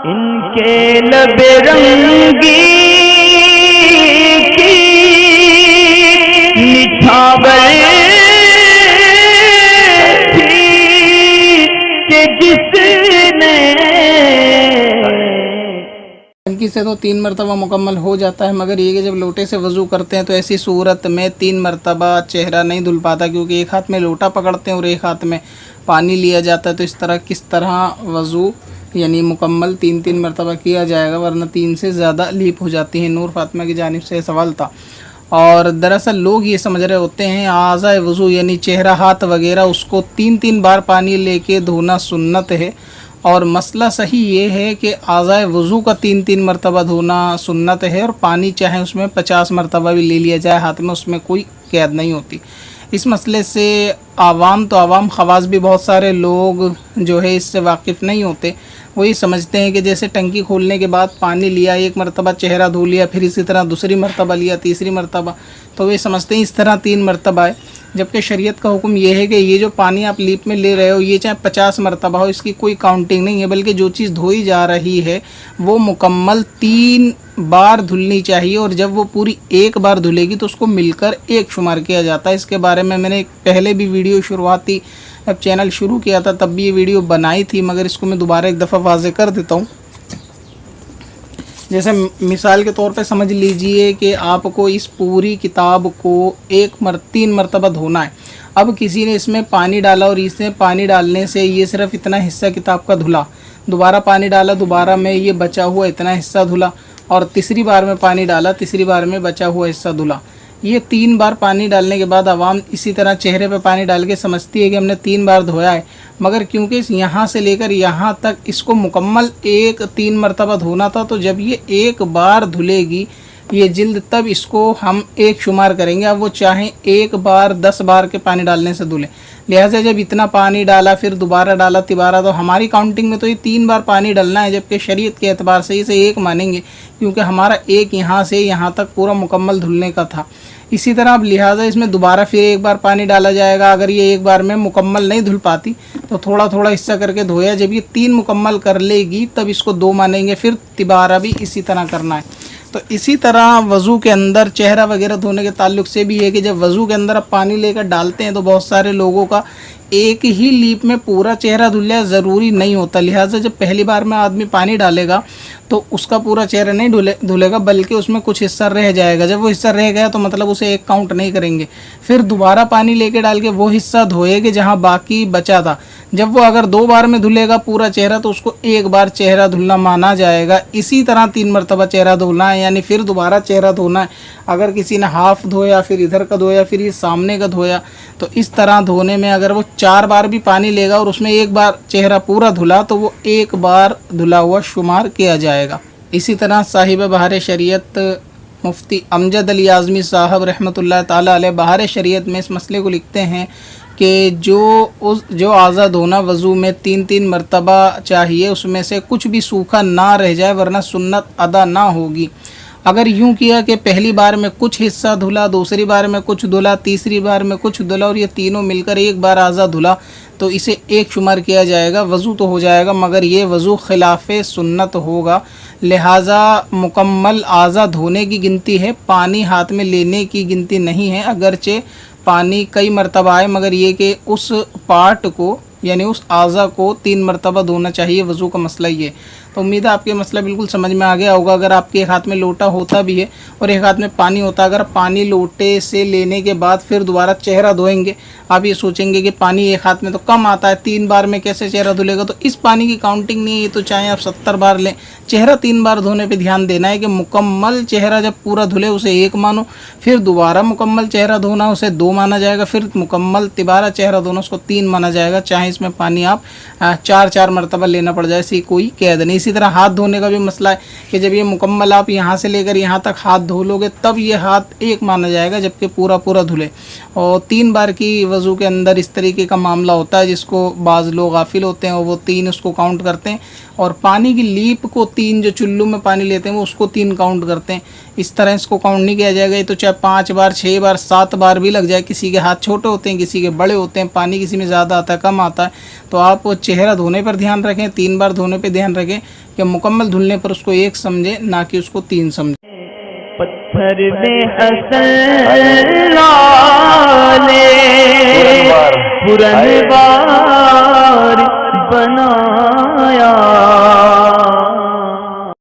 इनके लबे रंगी की निछावर थी कि जिसने टंकी से तो 3 मरतबा मुकम्मल हो जाता है, मगर ये कि जब लोटे से वज़ू करते हैं तो ऐसी सूरत में 3 मरतबा चेहरा नहीं धुल पाता, क्योंकि एक हाथ में लोटा पकड़ते हैं और एक हाथ में पानी लिया जाता है। तो इस तरह किस तरह वज़ू यानी मुकम्मल 3-3 मरतबा किया जाएगा, वरना 3 से ज़्यादा लीप हो जाती है। नूर फातिमा की जानिब से सवाल था। और दरअसल लोग ये समझ रहे होते हैं आज़ाए वज़ू यानी चेहरा हाथ वगैरह उसको 3-3 बार पानी लेके धोना सुन्नत है, और मसला सही ये है कि आज़ाए वज़ू का 3-3 मरतबा धोना सुन्नत है, और पानी चाहे उसमें 50 मरतबा भी ले लिया जाए हाथ में, उसमें कोई कैद नहीं होती। इस मसले से आवाम तो आवाम ख़वास भी बहुत सारे लोग जो है इससे वाकिफ़ नहीं होते। वही समझते हैं कि जैसे टंकी खोलने के बाद पानी लिया, एक मरतबा चेहरा धो लिया, फिर इसी तरह दूसरी मरतबा लिया, तीसरी मरतबा, तो वे समझते हैं इस तरह 3 मरतबा है। जबकि शरीयत का हुक्म ये है कि ये जो पानी आप लीप में ले रहे हो ये चाहे 50 मरतबा हो, इसकी कोई काउंटिंग नहीं है, बल्कि जो चीज़ धोई जा रही है वो मुकम्मल 3 बार धुलनी चाहिए, और जब वो पूरी एक बार धुलेगी तो उसको मिलकर एक शुमार किया जाता है। इसके बारे में मैंने पहले भी वीडियो शुरुआती जब चैनल शुरू किया था तब भी ये वीडियो बनाई थी, मगर इसको मैं दोबारा एक दफ़ा वाज़े कर देता हूँ। जैसे मिसाल के तौर पे समझ लीजिए कि आपको इस पूरी किताब को 3 मरतबा धोना है। अब किसी ने इसमें पानी डाला और इसमें पानी डालने से ये सिर्फ इतना हिस्सा किताब का धुला, दोबारा पानी डाला, दोबारा में ये बचा हुआ इतना हिस्सा धुला, और तीसरी बार में पानी डाला, तीसरी बार में बचा हुआ हिस्सा धुला। ये 3 बार पानी डालने के बाद आवाम इसी तरह चेहरे पे पानी डाल के समझती है कि हमने 3 बार धोया है, मगर क्योंकि यहाँ से लेकर यहाँ तक इसको मुकम्मल 3 मरतबा धोना था, तो जब ये एक बार धुलेगी ये जिल्द तब इसको हम एक शुमार करेंगे। अब वो चाहें एक बार 10 बार के पानी डालने से धुले, लिहाजा जब इतना पानी डाला फिर दोबारा डाला तिबारा, तो हमारी काउंटिंग में तो ये 3 बार पानी डालना है, जबकि शरीयत के एतबार से इसे एक मानेंगे, क्योंकि हमारा एक यहाँ से यहाँ तक पूरा मुकम्मल धुलने का था। इसी तरह अब लिहाजा इसमें दोबारा फिर एक बार पानी डाला जाएगा। अगर ये एक बार में मुकम्मल नहीं धुल पाती तो थोड़ा थोड़ा हिस्सा करके धोया, जब ये 3 मुकम्मल कर लेगी तब इसको 2 मानेंगे, फिर तिबारा भी इसी तरह करना है। तो इसी तरह वज़ू के अंदर चेहरा वगैरह धोने के ताल्लुक से भी है कि जब वज़ू के अंदर आप पानी लेकर डालते हैं तो बहुत सारे लोगों का एक ही लीप में पूरा चेहरा धुल जाए ज़रूरी नहीं होता। लिहाजा जब पहली बार में आदमी पानी डालेगा तो उसका पूरा चेहरा नहीं धुलेगा, बल्कि उसमें कुछ हिस्सा रह जाएगा। जब वो हिस्सा रह गया तो मतलब उसे एक काउंट नहीं करेंगे, फिर दोबारा पानी लेके डाल के वो हिस्सा धोएंगे जहाँ बाकी बचा था। जब वो अगर 2 बार में धुलेगा पूरा चेहरा तो उसको एक बार चेहरा धुलना माना जाएगा। इसी तरह 3 मरतबा चेहरा धोना है, यानी फिर दोबारा चेहरा धोना है। अगर किसी ने हाफ धोया, फिर इधर का धोया, फिर ये सामने का धोया, तो इस तरह धोने में अगर वो 4 बार भी पानी लेगा और उसमें एक बार चेहरा पूरा धुला तो वो एक बार धुला हुआ शुमार किया जाएगा। इसी तरह साहिब बहार शरीयत मुफ्ती अमजद अली आज़मी साहब रहमतुल्लाह ताला अलैह बहार शरीयत में इस मसले को लिखते हैं कि जो आज़ा धोना वज़ू में 3-3 मरतबा चाहिए, उसमें से कुछ भी सूखा ना रह जाए, वरना सुन्नत अदा ना होगी। अगर यूँ किया कि पहली बार में कुछ हिस्सा धुला, दूसरी बार में कुछ धुला, तीसरी बार में कुछ धुला, और ये तीनों मिलकर एक बार आज़ा धुला, तो इसे एक शुमार किया जाएगा। वज़ू तो हो जाएगा, मगर ये वज़ू खिलाफ़े सुन्नत होगा। लिहाजा मुकम्मल आज़ा धोने की गिनती है, पानी हाथ में लेने की गिनती नहीं है। अगरचे पानी कई मरतबा आए, मगर ये कि उस पार्ट को यानी उस आज़ा को 3 मरतबा धोना चाहिए। वज़ू का मसला ये। तो उम्मीद है आपके मसला बिल्कुल समझ में आ गया होगा। अगर आपके एक हाथ में लोटा होता भी है और एक हाथ में पानी होता, अगर पानी लोटे से लेने के बाद फिर दोबारा चेहरा धोएंगे, आप ये सोचेंगे कि पानी एक हाथ में तो कम आता है, 3 बार में कैसे चेहरा धुलेगा, तो इस पानी की काउंटिंग नहीं है। तो चाहे आप 70 बार लें, चेहरा 3 बार धोने पे ध्यान देना है कि मुकम्मल चेहरा जब पूरा धुले उसे 1 मानो, फिर दोबारा मुकम्मल चेहरा धोना उसे 2 माना जाएगा, फिर मुकम्मल तिबारा चेहरा धोना उसको 3 माना जाएगा। चाहे इसमें पानी आप 4-4 मरतबा लेना पड़ जाए, ऐसी कोई कैद नहीं। इसी तरह हाथ धोने का भी मसला है कि जब ये मुकम्मल आप यहाँ से लेकर यहाँ तक हाथ धो लोगे तब ये हाथ एक माना जाएगा, जबकि पूरा पूरा धुले। और 3 बार की वज़ू के अंदर इस तरीके का मामला होता है जिसको बाज़ लोग गाफिल होते हैं और वो 3 उसको काउंट करते हैं और पानी की लीप को 3, जो चुल्लू में पानी लेते हैं वो उसको 3 काउंट करते हैं। इस तरह इसको काउंट नहीं किया जाएगा। ये तो चाहे 5 बार, 6 बार, 7 बार भी लग जाए। किसी के हाथ छोटे होते हैं, किसी के बड़े होते हैं, पानी किसी में ज़्यादा आता है, कम आता है। तो आप चेहरा धोने पर ध्यान रखें, 3 बार धोने पर ध्यान रखें कि मुकम्मल धुलने पर उसको 1 समझे, ना कि उसको 3 समझे। पत्थर में हसन लाले पुरन